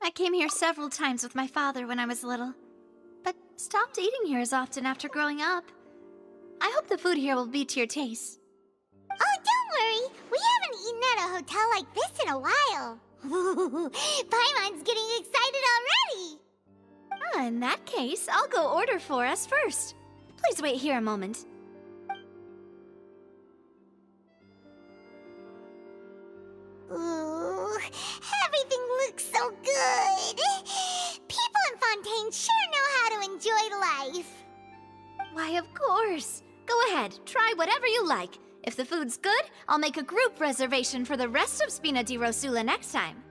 I came here several times with my father when I was little, but stopped eating here as often after growing up. I hope the food here will be to your taste. Oh, don't worry. We haven't eaten at a hotel like this in a while. Paimon's getting excited already. In that case, I'll go order for us first. Please wait here a moment. Ooh, everything looks so good. People in Fontaine sure know how to enjoy life. Why, of course. Go ahead, try whatever you like. If the food's good, I'll make a group reservation for the rest of Spina di Rosula next time.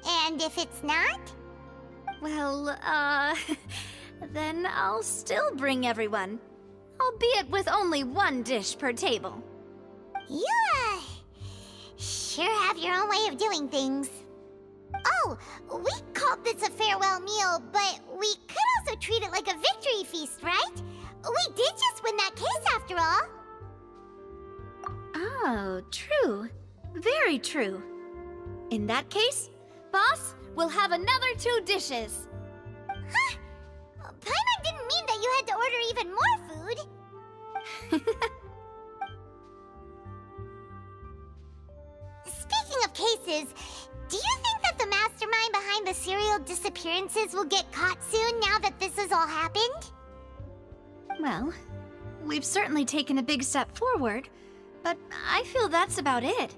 And if it's not? Well, then I'll still bring everyone. Albeit with only one dish per table. You, sure have your own way of doing things. Oh, we called this a farewell meal, but we could also treat it like a victory feast, right? We did just win that case after all. Oh, true. Very true. In that case, boss, we'll have another 2 dishes. Huh? Paimon didn't mean that you had to order even more food. Speaking of cases, do you think that the mastermind behind the serial disappearances will get caught soon now that this has all happened? Well, we've certainly taken a big step forward, but I feel that's about it.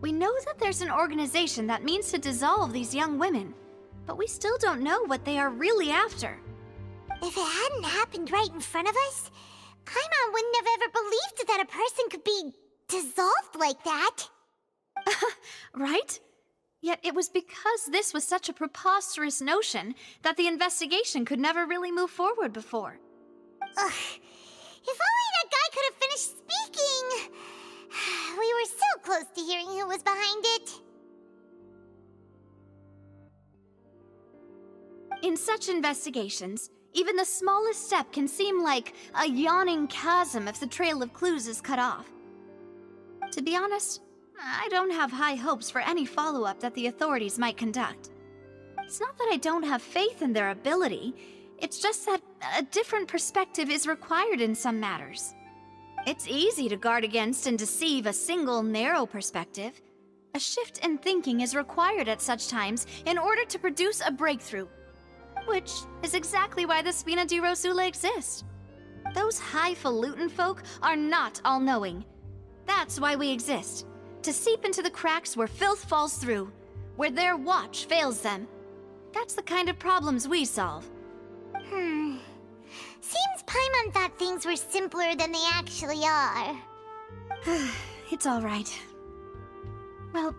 We know that there's an organization that means to dissolve these young women, but we still don't know what they are really after. If it hadn't happened right in front of us, Paimon wouldn't have ever believed that a person could be dissolved like that. Right? Yet it was because this was such a preposterous notion that the investigation could never really move forward before. Ugh. If only that guy could have finished speaking! We were so close to hearing who was behind it. In such investigations, even the smallest step can seem like a yawning chasm if the trail of clues is cut off. To be honest, I don't have high hopes for any follow-up that the authorities might conduct. It's not that I don't have faith in their ability, it's just that a different perspective is required in some matters. It's easy to guard against and deceive a single narrow perspective. A shift in thinking is required at such times in order to produce a breakthrough. Which is exactly why the Spina di Rosula exists. Those highfalutin folk are not all-knowing. That's why we exist. To seep into the cracks where filth falls through, where their watch fails them. That's the kind of problems we solve. Seems Paimon thought things were simpler than they actually are. It's all right. Well,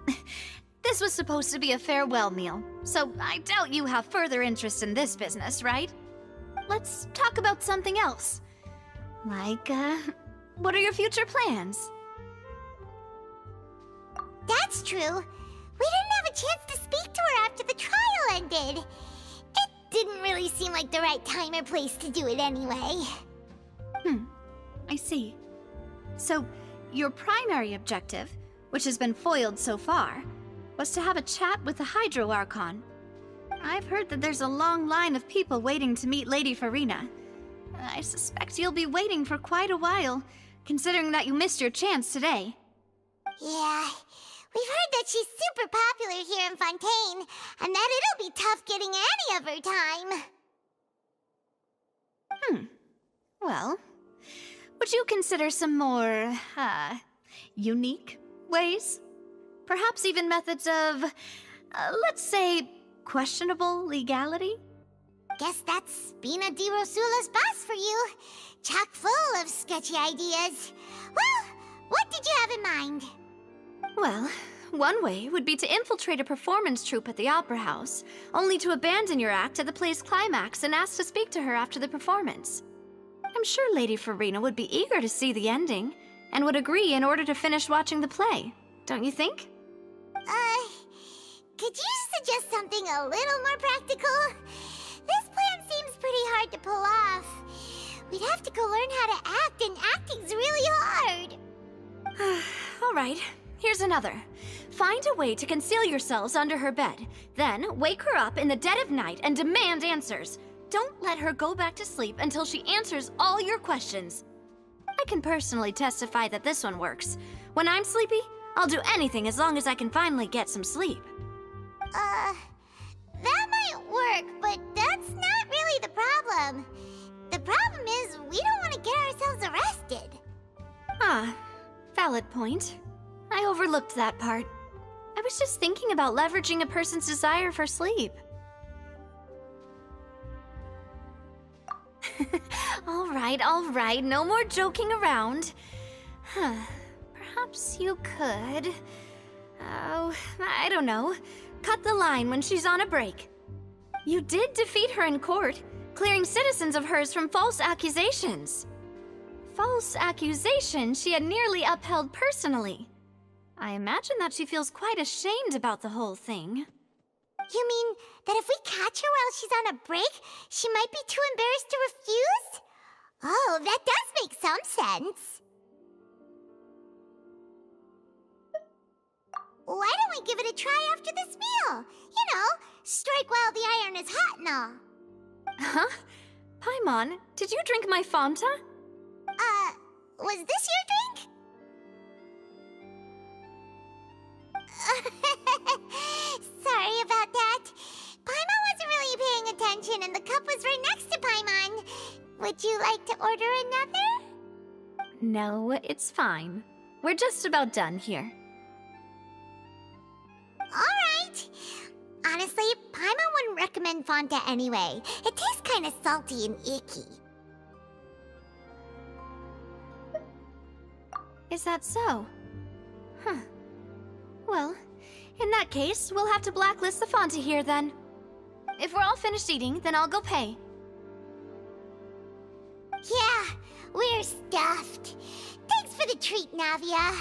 this was supposed to be a farewell meal, so I doubt you have further interest in this business, right? Let's talk about something else. Like, what are your future plans? That's true. We didn't have a chance to speak to her after the trial ended. It didn't really seem like the right time or place to do it anyway. I see. So, your primary objective, which has been foiled so far, was to have a chat with the Hydro Archon. I've heard that there's a long line of people waiting to meet Lady Farina. I suspect you'll be waiting for quite a while, considering that you missed your chance today. Yeah, we've heard that she's super popular here in Fontaine, and that it'll be tough getting any of her time. Well, would you consider some more, unique ways? Perhaps even methods of, let's say, questionable legality? Guess that's Spina di Rosula's boss for you. Chock full of sketchy ideas. Well, what did you have in mind? Well, one way would be to infiltrate a performance troupe at the Opera House, only to abandon your act at the play's climax and ask to speak to her after the performance. I'm sure Lady Farina would be eager to see the ending, and would agree in order to finish watching the play, don't you think? Could you suggest something a little more practical? This plan seems pretty hard to pull off. We'd have to go learn how to act, and acting's really hard. All right, here's another. Find a way to conceal yourselves under her bed. Then, wake her up in the dead of night and demand answers. Don't let her go back to sleep until she answers all your questions. I can personally testify that this one works. When I'm sleepy, I'll do anything as long as I can finally get some sleep. That might work, but that's not really the problem. The problem is we don't want to get ourselves arrested. Ah, valid point. I overlooked that part. I was just thinking about leveraging a person's desire for sleep. All right, no more joking around. Perhaps you could... Oh, I don't know. Cut the line when she's on a break. You did defeat her in court, clearing citizens of hers from false accusations. False accusations she had nearly upheld personally. I imagine that she feels quite ashamed about the whole thing. You mean that if we catch her while she's on a break, she might be too embarrassed to refuse? Oh, that does make some sense. Why don't we give it a try after this meal? You know, strike while the iron is hot and all. Huh? Paimon, did you drink my Fanta? Was this your drink? Sorry about that. Paimon wasn't really paying attention and the cup was right next to Paimon. Would you like to order another? No, it's fine. We're just about done here. Alright. Honestly, Paimon wouldn't recommend Fanta anyway. It tastes kind of salty and icky. Is that so? Huh. Well, in that case, we'll have to blacklist the Fanta here then. If we're all finished eating, then I'll go pay. Yeah, we're stuffed. Thanks for the treat, Navia.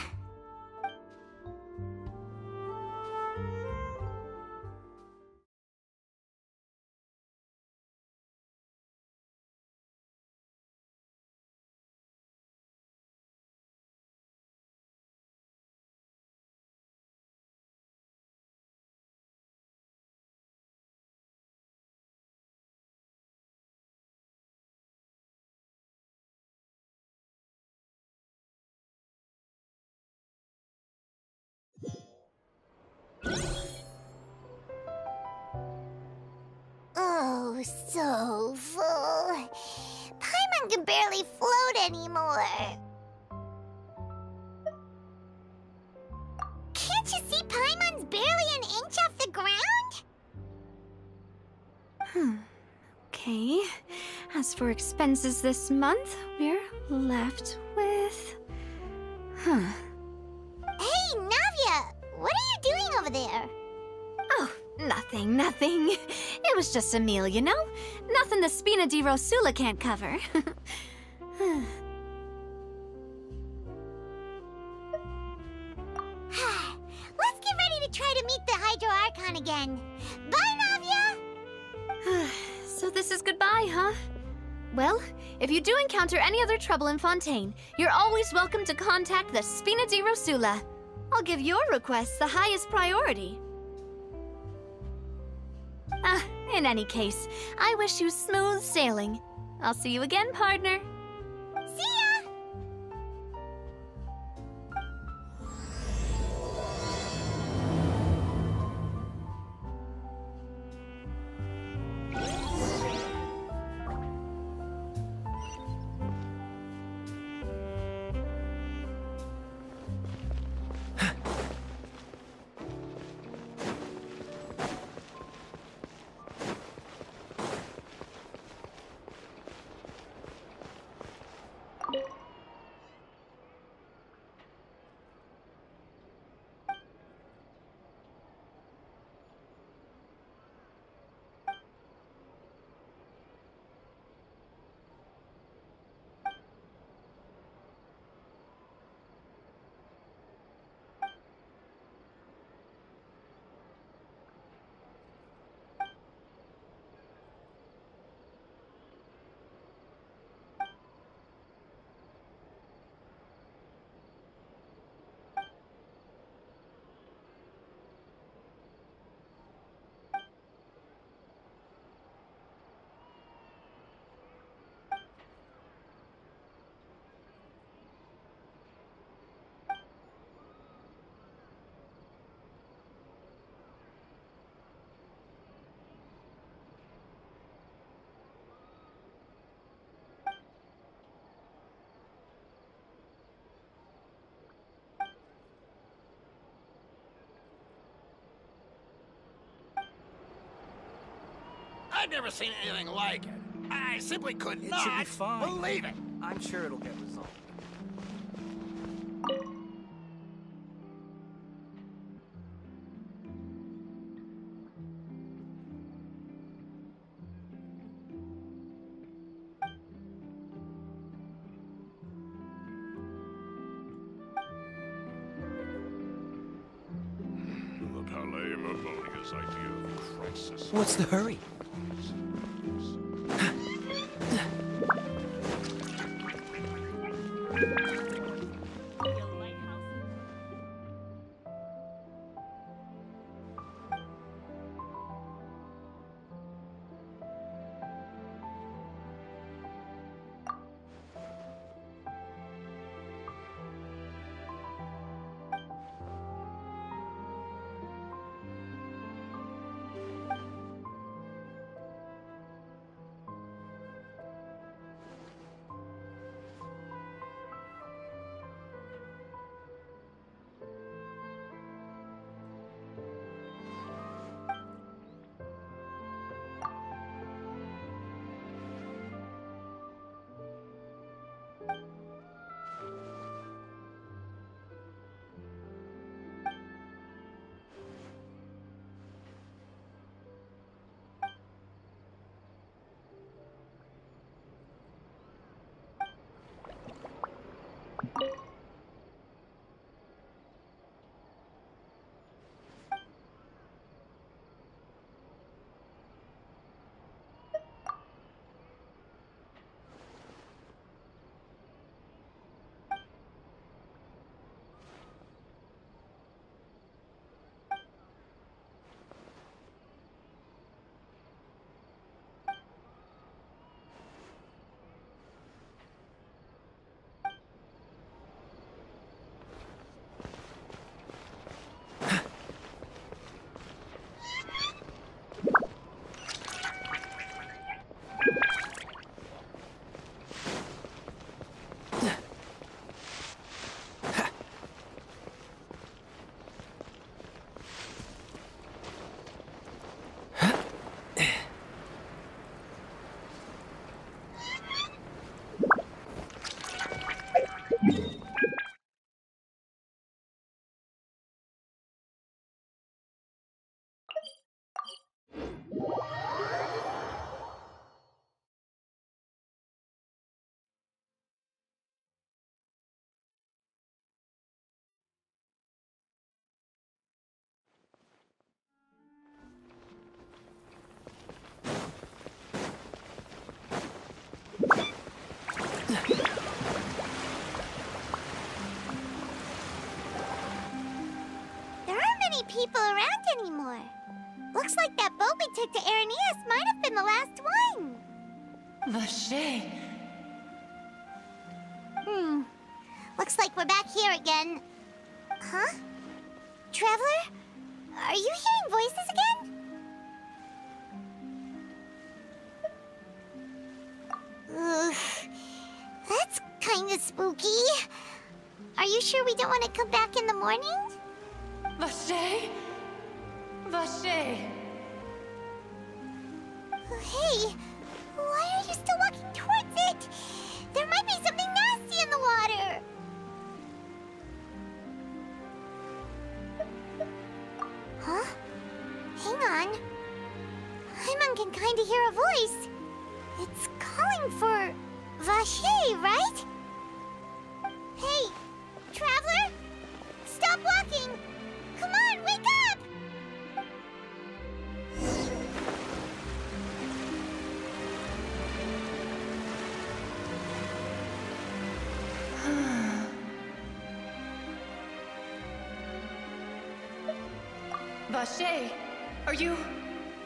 Oh, so full. Paimon can barely float anymore. Can't you see Paimon's barely an inch off the ground? Okay. As for expenses this month, we're left with... Hey, Navia! What are you doing over there? Oh, nothing. It was just a meal, you know? Nothing the Spina di Rosula can't cover. Let's get ready to try to meet the Hydro Archon again. Bye, Navia! So this is goodbye, huh? Well, if you do encounter any other trouble in Fontaine, you're always welcome to contact the Spina di Rosula. I'll give your requests the highest priority. In any case, I wish you smooth sailing. I'll see you again, partner. See ya! I've never seen anything like it. I simply could It not should be fine. believe it. I'm sure it'll get resolved. Look how lame Ammonia's idea of crisis. What's the hurry? People around anymore. Looks like that boat we took to Araneus might have been the last one. Vache. Looks like we're back here again. Huh? Traveler? Are you hearing voices again? Ugh. That's kinda spooky. Are you sure we don't want to come back in the morning? Vache? Vache. Hey, why are you still walking towards it? There might be something nasty in the water. Huh? Hang on. Paimon can kinda hear a voice. It's calling for Vache, right? Hey, Traveler? Stop walking! Come on, wake up! Vache, are you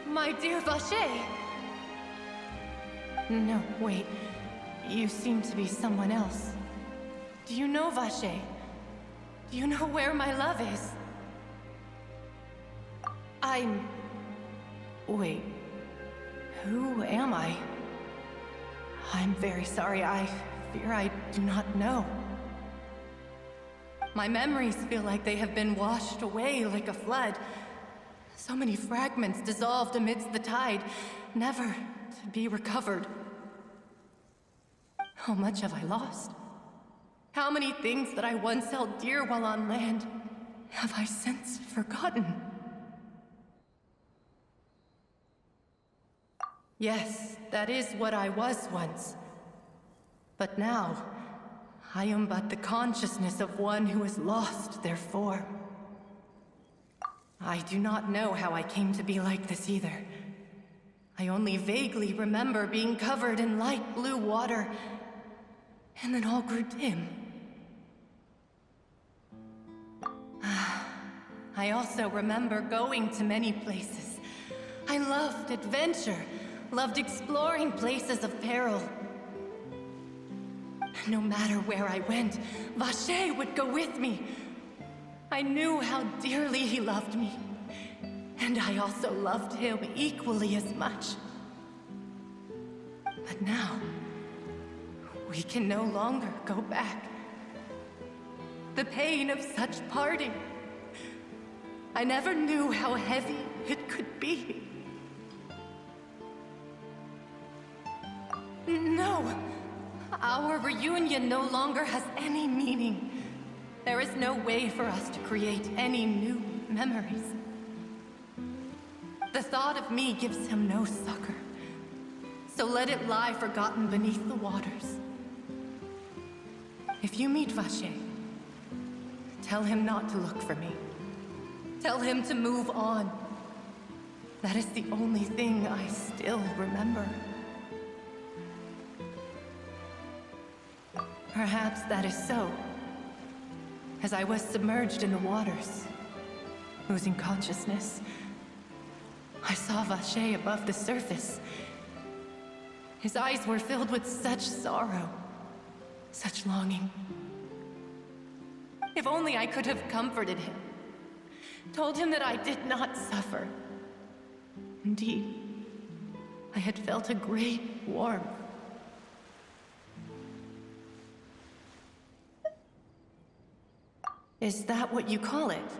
my dear Vache? No, wait. You seem to be someone else. Do you know Vache? Do you know where my love is? Wait. Who am I? I'm very sorry. I fear I do not know. My memories feel like they have been washed away like a flood. So many fragments dissolved amidst the tide, never to be recovered. How much have I lost? How many things that I once held dear while on land have I since forgotten? Yes, that is what I was once. But now, I am but the consciousness of one who has lost their form. I do not know how I came to be like this either. I only vaguely remember being covered in light blue water, and then all grew dim. I also remember going to many places. I loved adventure, loved exploring places of peril. No matter where I went, Vacher would go with me. I knew how dearly he loved me, and I also loved him equally as much. But now, we can no longer go back. The pain of such parting, I never knew how heavy it could be. No, our reunion no longer has any meaning. There is no way for us to create any new memories. The thought of me gives him no succor, so let it lie forgotten beneath the waters. If you meet Vacher, tell him not to look for me. Tell him to move on. That is the only thing I still remember. Perhaps that is so. As I was submerged in the waters, losing consciousness, I saw Vacher above the surface. His eyes were filled with such sorrow, such longing. If only I could have comforted him, told him that I did not suffer. Indeed, I had felt a great warmth. Is that what you call it?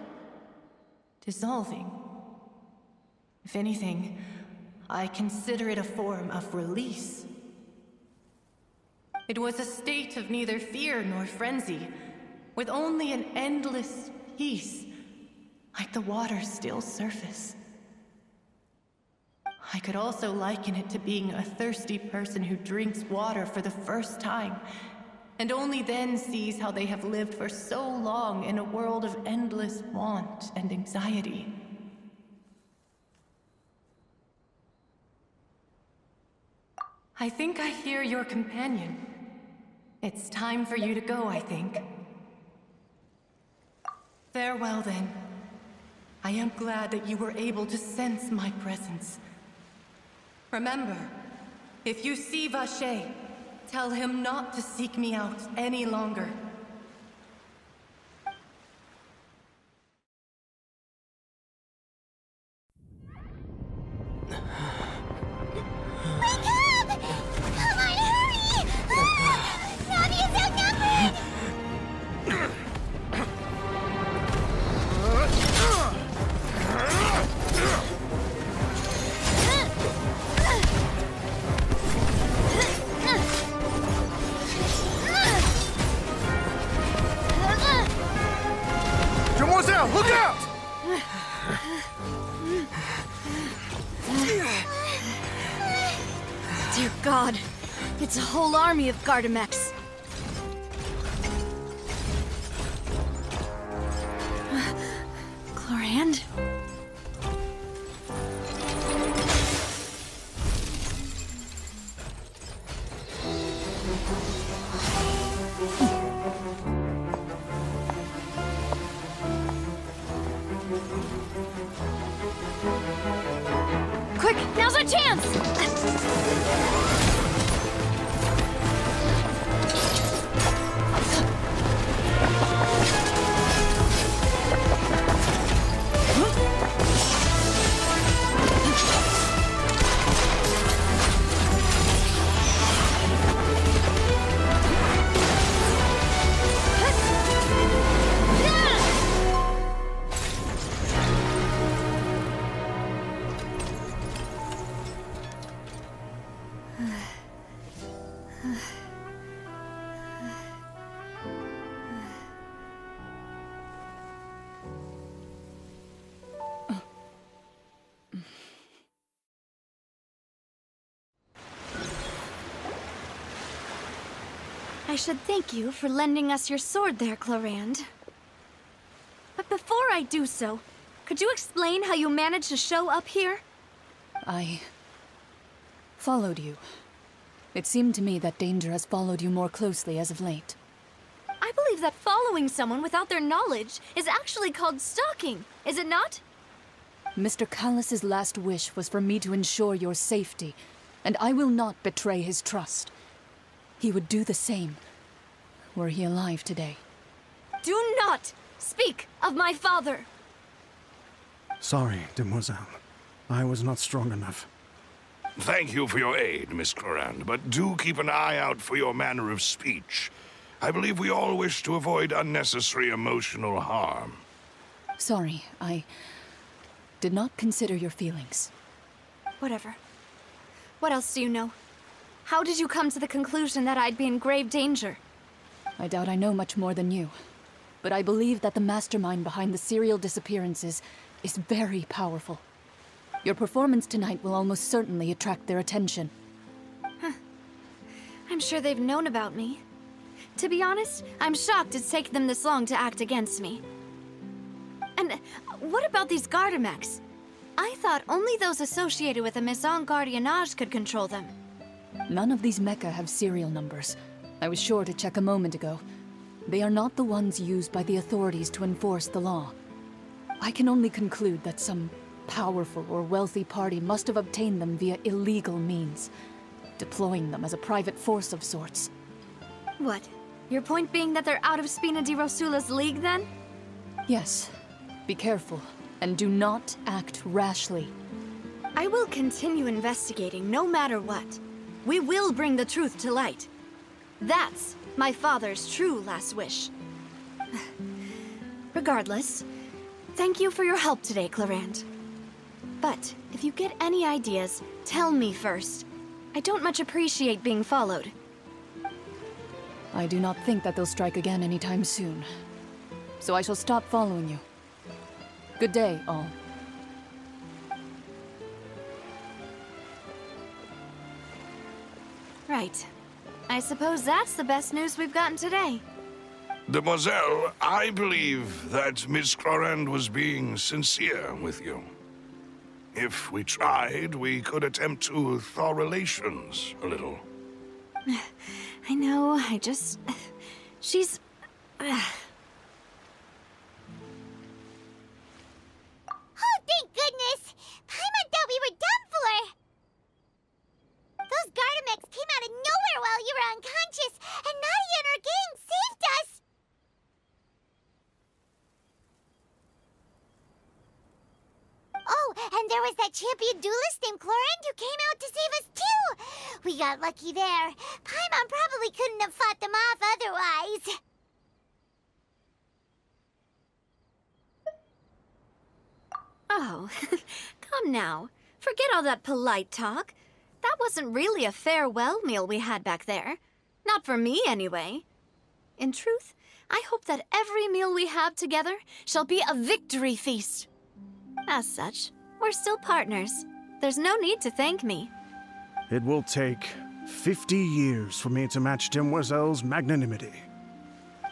Dissolving? If anything, I consider it a form of release. It was a state of neither fear nor frenzy, with only an endless peace, like the water's still surface. I could also liken it to being a thirsty person who drinks water for the first time, and only then sees how they have lived for so long in a world of endless want and anxiety. I think I hear your companion. It's time for you to go, I think. Farewell, then. I am glad that you were able to sense my presence. Remember, if you see Vacher, tell him not to seek me out any longer. Wake up! Come on, hurry! Navi is outnumbered! Demoiselle, look out! Dear God, it's a whole army of Gardamex. Chlorand? Quick, now's our chance! should thank you for lending us your sword there, Clorand. But before I do so, could you explain how you managed to show up here? I followed you. It seemed to me that danger has followed you more closely as of late. I believe that following someone without their knowledge is actually called stalking, is it not? Mr. Callus's last wish was for me to ensure your safety, and I will not betray his trust. He would do the same, were he alive today. Do not speak of my father! Sorry, demoiselle. I was not strong enough. Thank you for your aid, Miss Clorand, but do keep an eye out for your manner of speech. I believe we all wish to avoid unnecessary emotional harm. Sorry, I did not consider your feelings. Whatever. What else do you know? How did you come to the conclusion that I'd be in grave danger? I doubt I know much more than you, but I believe that the mastermind behind the serial disappearances is very powerful. Your performance tonight will almost certainly attract their attention. I'm sure they've known about me. To be honest, I'm shocked it's taken them this long to act against me. And what about these Gardamex? I thought only those associated with the Maison Gardiennage could control them. None of these mecha have serial numbers. I was sure to check a moment ago. They are not the ones used by the authorities to enforce the law. I can only conclude that some powerful or wealthy party must have obtained them via illegal means, deploying them as a private force of sorts. What? Your point being that they're out of Spina di Rosula's league, then? Yes. Be careful, and do not act rashly. I will continue investigating no matter what. We will bring the truth to light. That's my father's true last wish. Regardless, thank you for your help today, Clorand. But if you get any ideas, tell me first. I don't much appreciate being followed. I do not think that they'll strike again anytime soon. So I shall stop following you. Good day, all. Right. I suppose that's the best news we've gotten today. Demoiselle, I believe that Miss Clorand was being sincere with you. If we tried, we could attempt to thaw relations a little. I know, she's... Oh, thank goodness! Paimon thought we were done for! Those Gardamex came out of nowhere while you were unconscious, and Nadia and her gang saved us! Oh, and there was that champion duelist named Clorand who came out to save us too! We got lucky there. Paimon probably couldn't have fought them off otherwise. Oh, come now. Forget all that polite talk. That wasn't really a farewell meal we had back there. Not for me, anyway. In truth, I hope that every meal we have together shall be a victory feast. As such, we're still partners. There's no need to thank me. It will take 50 years for me to match Demoiselle's magnanimity.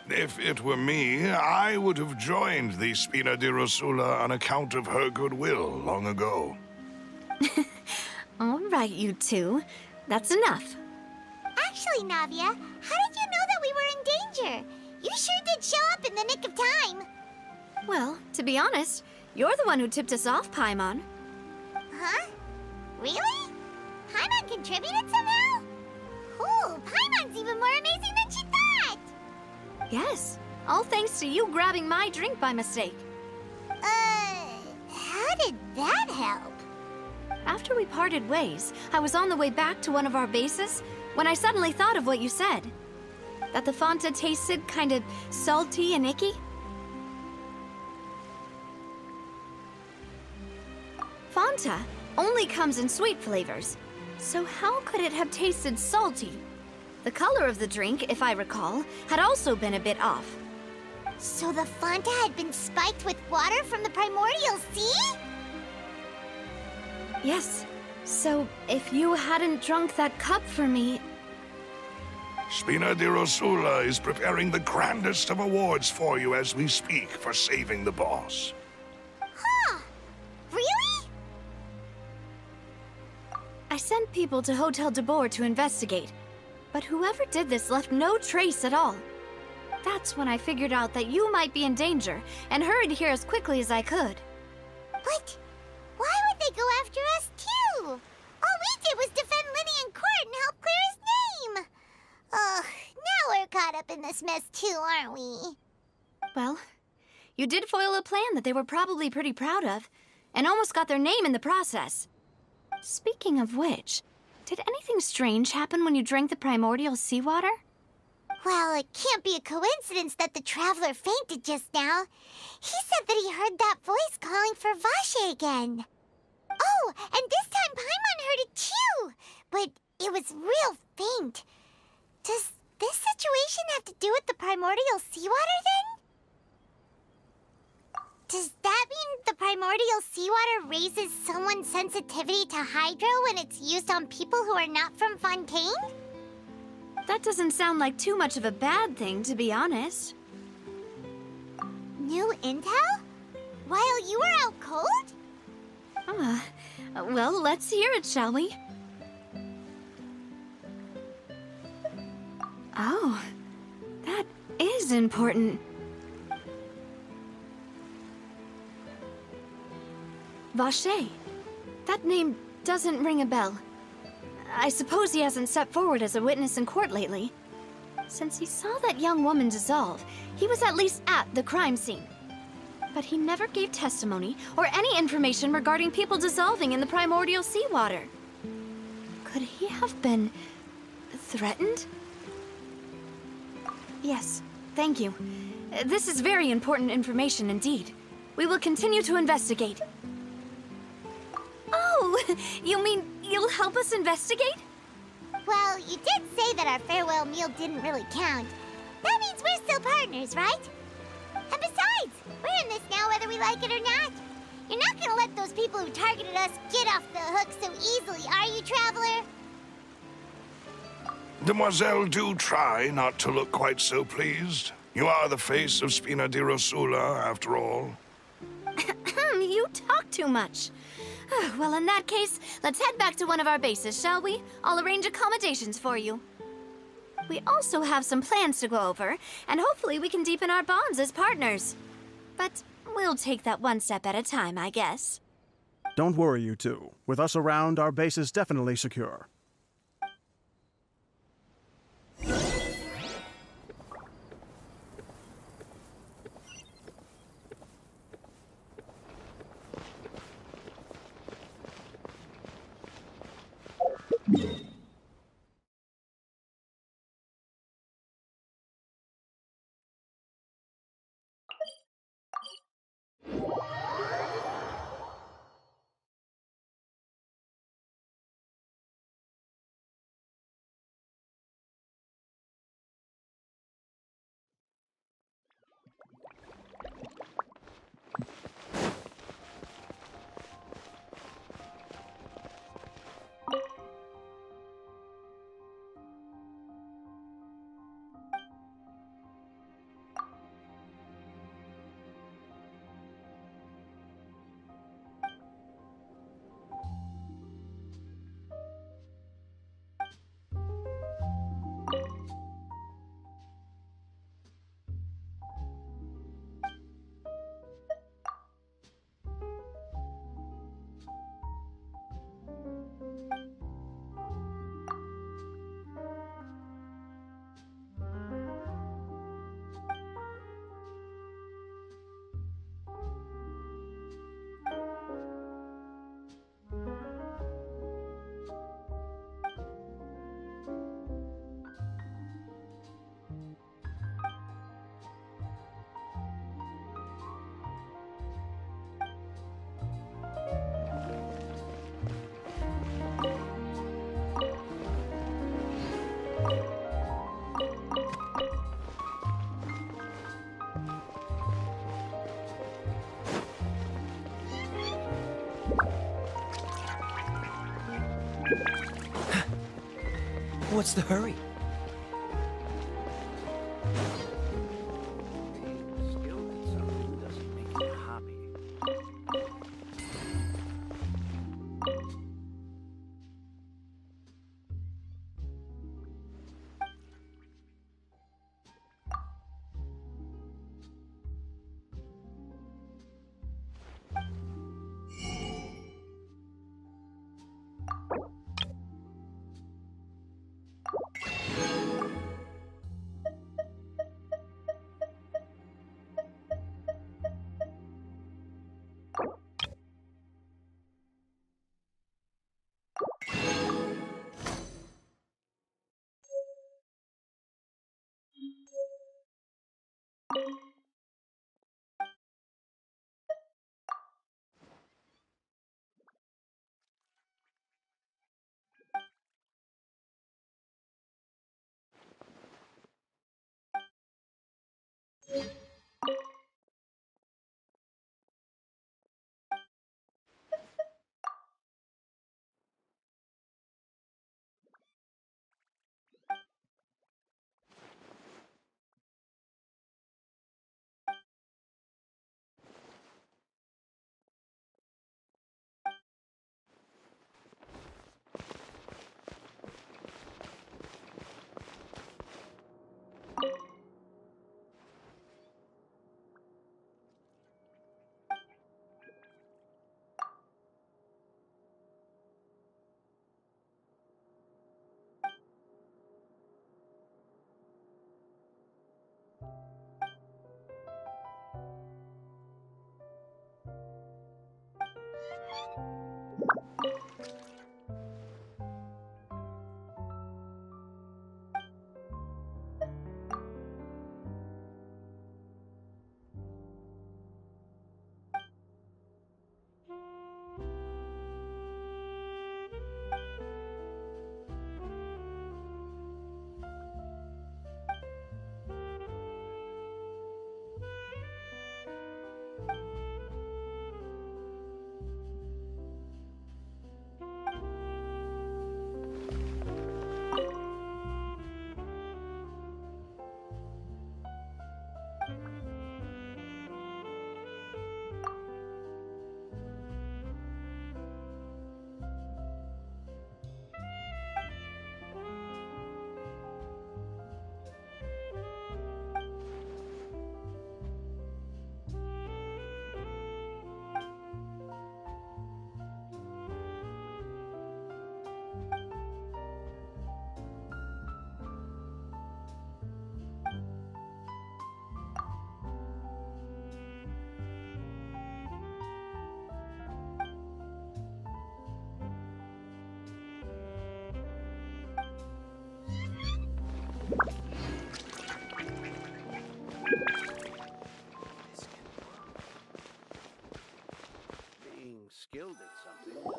If it were me, I would have joined the Spina di Rosula on account of her goodwill long ago. All right, you two. That's enough. Actually, Navia, how did you know that we were in danger? You sure did show up in the nick of time. Well, to be honest, you're the one who tipped us off, Paimon. Huh? Really? Paimon contributed somehow? Ooh, Paimon's even more amazing than she thought! Yes, all thanks to you grabbing my drink by mistake. How did that help? After we parted ways, I was on the way back to one of our bases when I suddenly thought of what you said. That the Fanta tasted kind of salty and icky. Fanta only comes in sweet flavors, so how could it have tasted salty? The color of the drink, if I recall, had also been a bit off. So the Fanta had been spiked with water from the primordial sea? Yes. So, if you hadn't drunk that cup for me... Spina di Rosula is preparing the grandest of awards for you as we speak for saving the boss. Huh. Really? I sent people to Hotel de Boer to investigate, but whoever did this left no trace at all. That's when I figured out that you might be in danger, and hurried here as quickly as I could. But why would they go after us too? All we did was defend Lenny in court and help clear his name. Ugh, now we're caught up in this mess too, aren't we? Well, you did foil a plan that they were probably pretty proud of, and almost got their name in the process. Speaking of which, did anything strange happen when you drank the primordial seawater? Well, it can't be a coincidence that the Traveler fainted just now. He said that he heard that voice calling for Vache again. Oh, and this time Paimon heard it too, but it was real faint. Does this situation have to do with the primordial seawater then? Does that mean the primordial seawater raises someone's sensitivity to hydro when it's used on people who are not from Fontaine? That doesn't sound like too much of a bad thing, to be honest. New intel? While you were out cold? Well, let's hear it, shall we? Oh, that is important. Vache. That name doesn't ring a bell. I suppose he hasn't stepped forward as a witness in court lately. Since he saw that young woman dissolve, he was at least at the crime scene. But he never gave testimony or any information regarding people dissolving in the primordial seawater. Could he have been threatened? Yes, thank you. This is very important information indeed. We will continue to investigate. Oh, you mean you'll help us investigate? Well, you did say that our farewell meal didn't really count. That means we're still partners, right? And besides, we're in this now whether we like it or not. You're not gonna let those people who targeted us get off the hook so easily, are you, Traveler? Demoiselle, do try not to look quite so pleased. You are the face of Spina di Rosula, after all. You talk too much. Well, in that case, let's head back to one of our bases, shall we? I'll arrange accommodations for you. We also have some plans to go over, and hopefully we can deepen our bonds as partners. But we'll take that one step at a time, I guess. Don't worry, you two. With us around, our base is definitely secure. What's the hurry? Skilled at something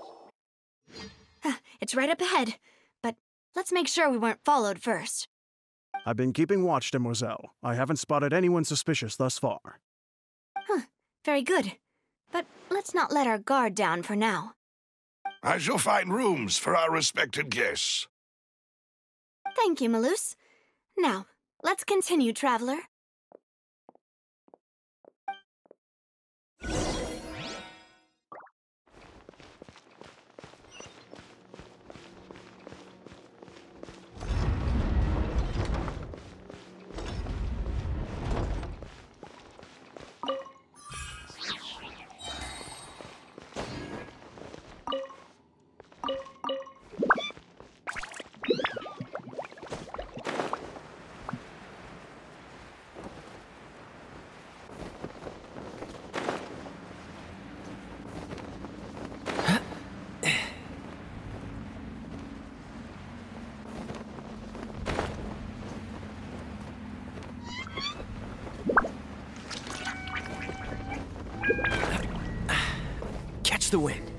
doesn't It's right up ahead, but let's make sure we weren't followed first. I've been keeping watch, Demoiselle. I haven't spotted anyone suspicious thus far. Very good. But let's not let our guard down for now. I shall find rooms for our respected guests. Thank you, Malus. Now, let's continue, traveler. catch the wind.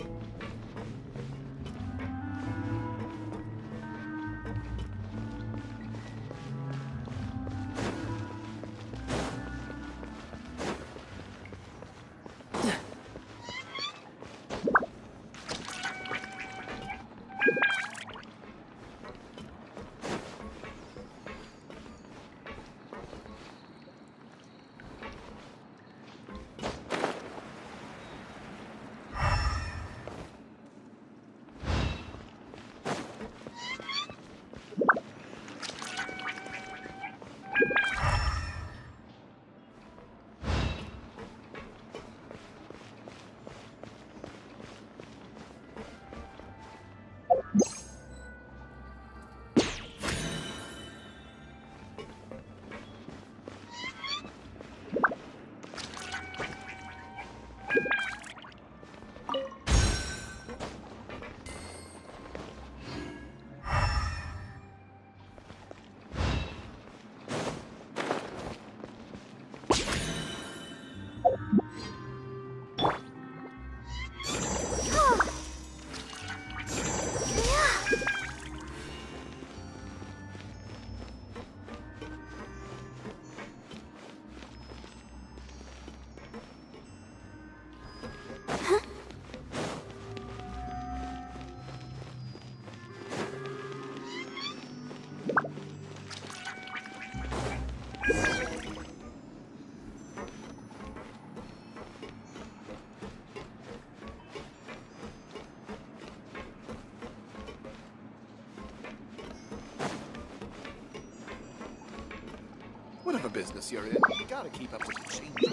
Whatever business you're in, you gotta keep up with the changes.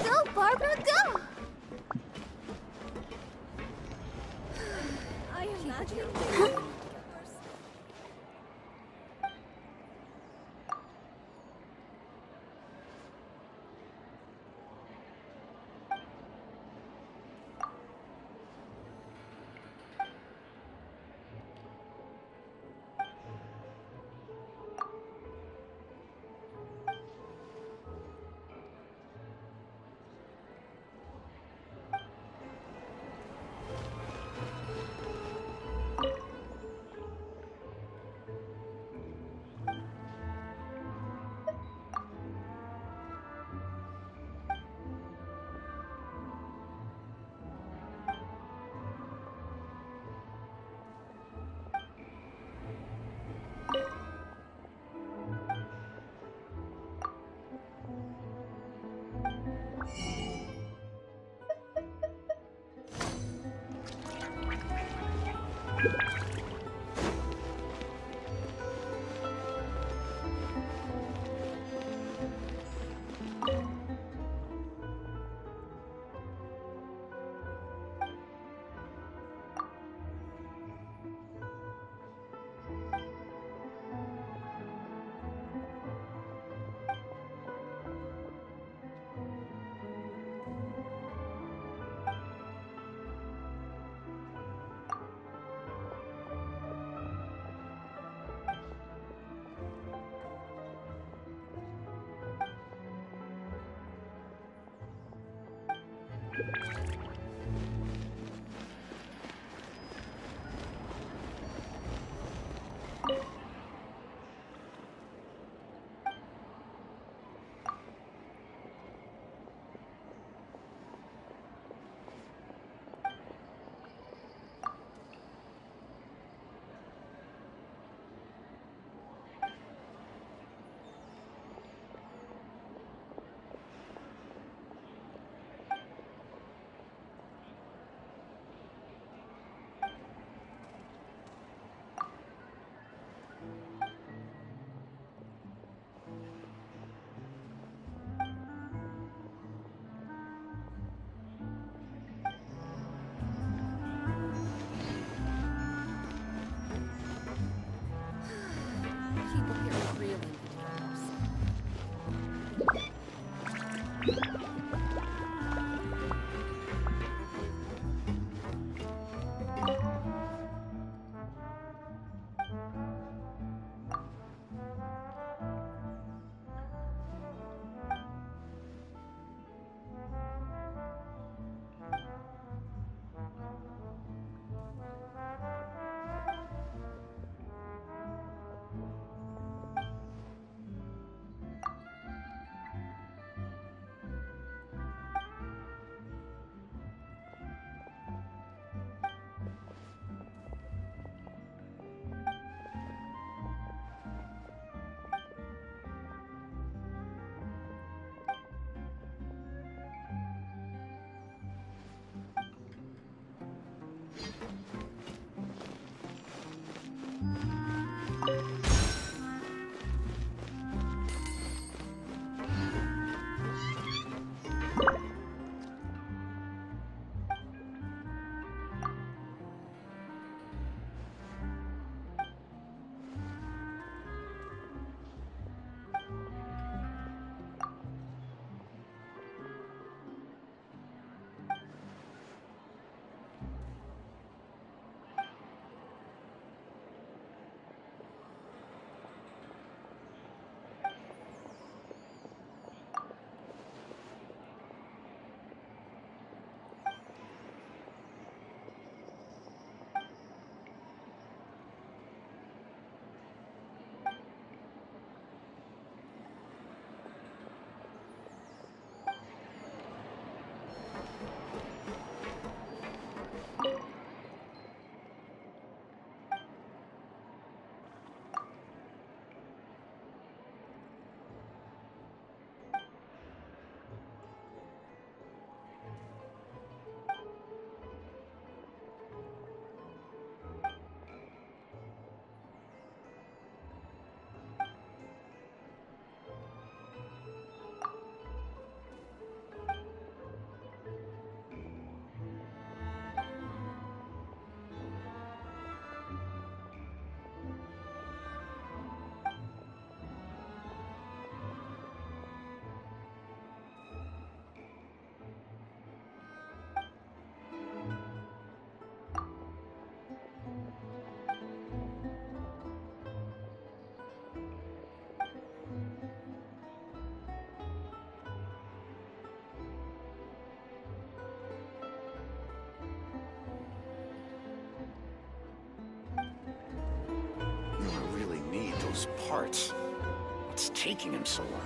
Go, Barbara, go! I imagine. those parts. What's taking him so long?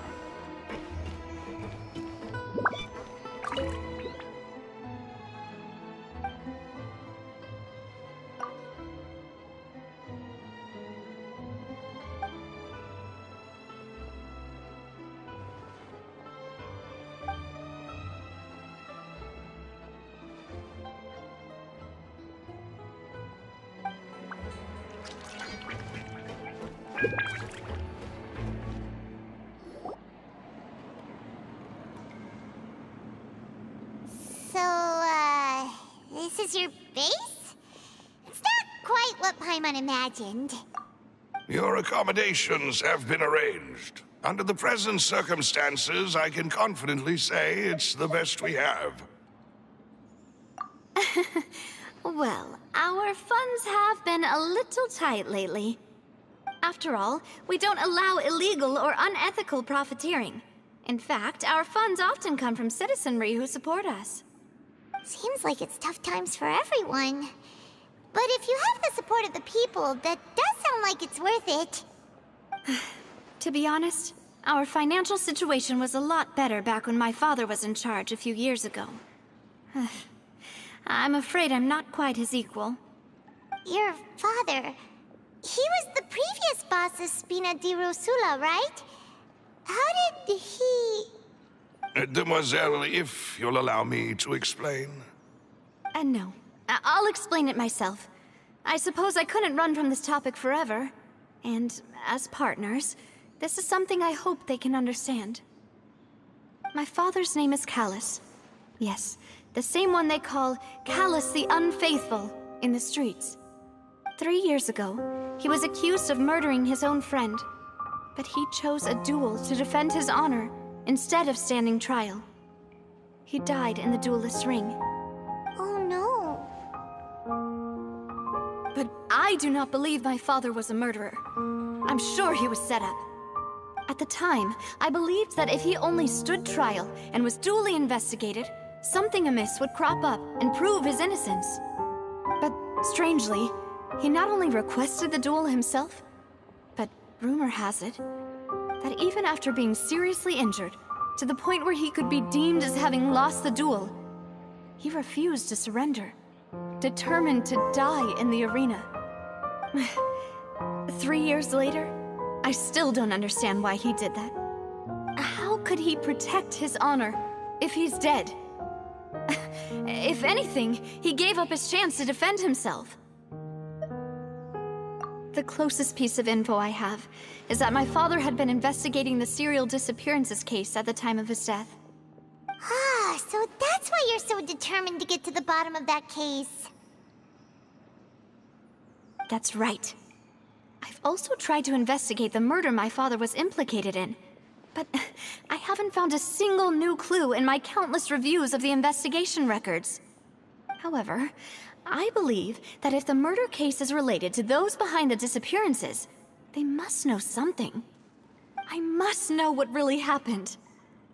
This is your base? It's not quite what Paimon imagined. Your accommodations have been arranged. Under the present circumstances, I can confidently say it's the best we have. Well, our funds have been a little tight lately. After all, we don't allow illegal or unethical profiteering. In fact, our funds often come from citizenry who support us. Seems like it's tough times for everyone. But if you have the support of the people, that does sound like it's worth it. To be honest, our financial situation was a lot better back when my father was in charge a few years ago. I'm afraid I'm not quite his equal. Your father... he was the previous boss of Spina di Rosula, right? How did he... Demoiselle, if you'll allow me to explain. No. I'll explain it myself. I suppose I couldn't run from this topic forever. And as partners, this is something I hope they can understand. My father's name is Callus. Yes, the same one they call Callus the Unfaithful in the streets. 3 years ago, he was accused of murdering his own friend. But he chose a duel to defend his honor instead of standing trial. He died in the duelist's ring. Oh no. But I do not believe my father was a murderer. I'm sure he was set up. At the time, I believed that if he only stood trial and was duly investigated, something amiss would crop up and prove his innocence. But strangely, he not only requested the duel himself, but rumor has it that even after being seriously injured, to the point where he could be deemed as having lost the duel, he refused to surrender, determined to die in the arena. 3 years later, I still don't understand why he did that. How could he protect his honor if he's dead? If anything, he gave up his chance to defend himself. The closest piece of info I have is that my father had been investigating the serial disappearances case at the time of his death. Ah, so that's why you're so determined to get to the bottom of that case. That's right. I've also tried to investigate the murder my father was implicated in, but I haven't found a single new clue in my countless reviews of the investigation records. However, I believe that if the murder case is related to those behind the disappearances, they must know something. I must know what really happened.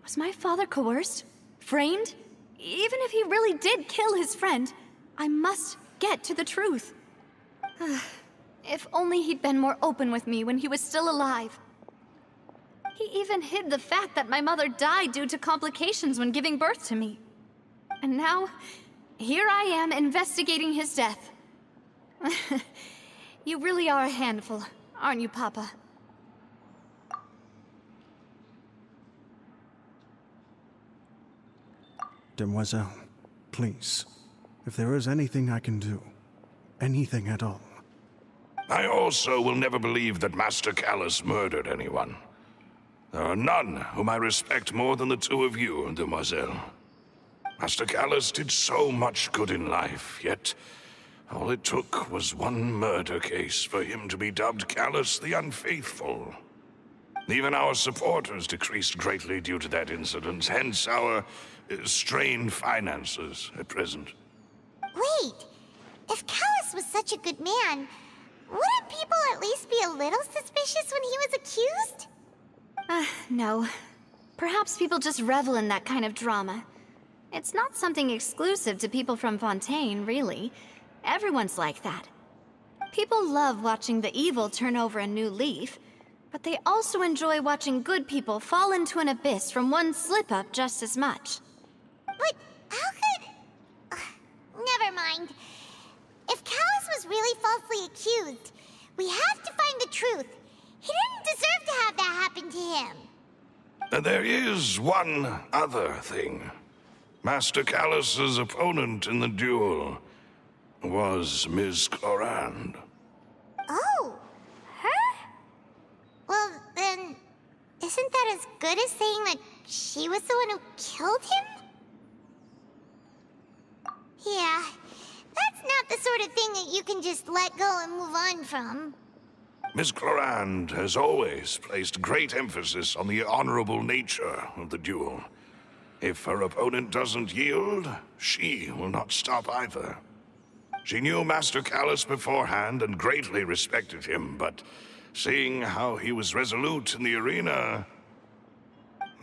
Was my father coerced? Framed? Even if he really did kill his friend, I must get to the truth. If only he'd been more open with me when he was still alive. He even hid the fact that my mother died due to complications when giving birth to me. And now, here I am investigating his death. You really are a handful, aren't you, Papa? Demoiselle, please, if there is anything I can do, anything at all. I also will never believe that Master Callus murdered anyone. There are none whom I respect more than the two of you, Demoiselle. Master Callus did so much good in life, yet all it took was one murder case for him to be dubbed Callus the Unfaithful. Even our supporters decreased greatly due to that incident, hence our strained finances at present. Wait, if Callus was such a good man, wouldn't people at least be a little suspicious when he was accused? No. Perhaps people just revel in that kind of drama. It's not something exclusive to people from Fontaine, really. Everyone's like that. People love watching the evil turn over a new leaf, But they also enjoy watching good people fall into an abyss from one slip-up just as much. But how could... never mind. If Callus was really falsely accused, we have to find the truth. He didn't deserve to have that happen to him. There is one other thing. Master Callus's opponent in the duel was Ms. Clorand. Oh, her? Well, then, isn't that as good as saying that she was the one who killed him? Yeah, that's not the sort of thing that you can just let go and move on from. Ms. Clorand has always placed great emphasis on the honorable nature of the duel. If her opponent doesn't yield, she will not stop either. She knew Master Callus beforehand and greatly respected him, but seeing how he was resolute in the arena,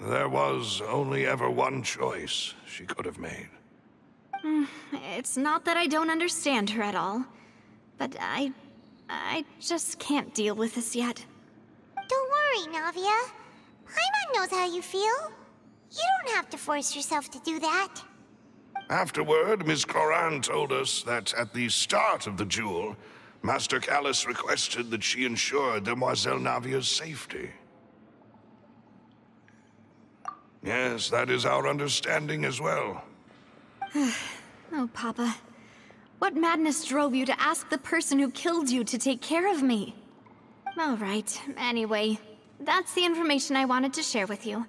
there was only ever one choice she could have made. It's not that I don't understand her at all, but I just can't deal with this yet. Don't worry, Navia. Paimon knows how you feel. You don't have to force yourself to do that. Afterward, Ms. Clorand told us that at the start of the duel, Master Callus requested that she ensure Demoiselle Navia's safety. Yes, that is our understanding as well. Oh, Papa. What madness drove you to ask the person who killed you to take care of me? All right, anyway, that's the information I wanted to share with you.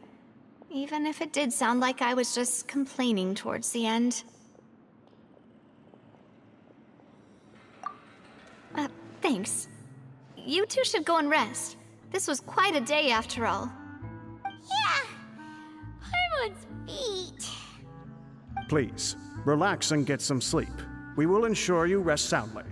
Even if it did sound like I was just complaining towards the end. Thanks. You two should go and rest. This was quite a day after all. Yeah, Paimon's beat. Please, relax and get some sleep. We will ensure you rest soundly.